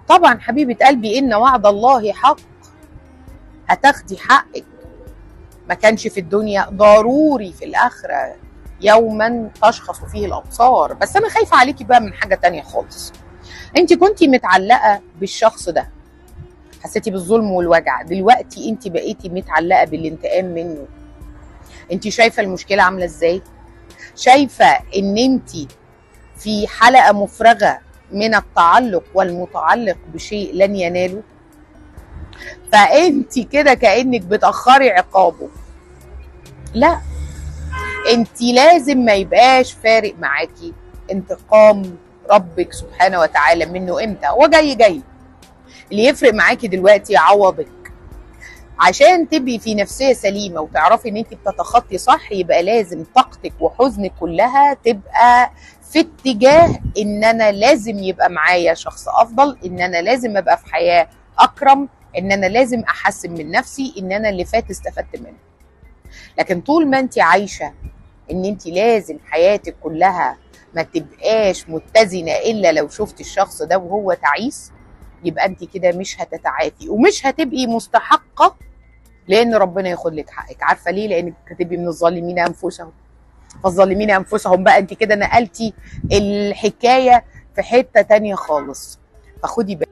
طبعا حبيبة قلبي إن وعد الله حق، هتاخدي حقك. ما كانش في الدنيا ضروري في الآخرة يوما تشخص فيه الأبصار. بس أنا خايفة عليكي بقى من حاجة تانية خالص. انت كنتي متعلقة بالشخص ده، حسيتي بالظلم والوجع، دلوقتي انت بقيتي متعلقة بالانتقام منه. انت شايفة المشكلة عاملة ازاي؟ شايفة ان انت في حلقة مفرغة من التعلق والمتعلق بشيء لن يناله؟ فانت كده كأنك بتأخري عقابه. لا، انت لازم ما يبقاش فارق معاكي انتقام ربك سبحانه وتعالى منه امتى. هو جاي. اللي يفرق معاكي دلوقتي يعوضك. عشان تبقي في نفسية سليمة وتعرفي ان انت بتتخطي صح، يبقى لازم طاقتك وحزنك كلها تبقى في اتجاه ان انا لازم يبقى معايا شخص افضل، ان انا لازم ابقى في حياة اكرم، ان انا لازم احسن من نفسي، ان انا اللي فات استفدت منه. لكن طول ما انت عايشة ان انت لازم حياتك كلها ما تبقاش متزنة الا لو شفت الشخص ده وهو تعيس، يبقى انت كده مش هتتعافي ومش هتبقي مستحقة لان ربنا ياخد لك حقك. عارفة ليه؟ لانك هتبقي من الظالمين انفسهم. فالظالمين انفسهم بقى انت كده نقلتي الحكاية في حتة تانية خالص. فخدي بالك.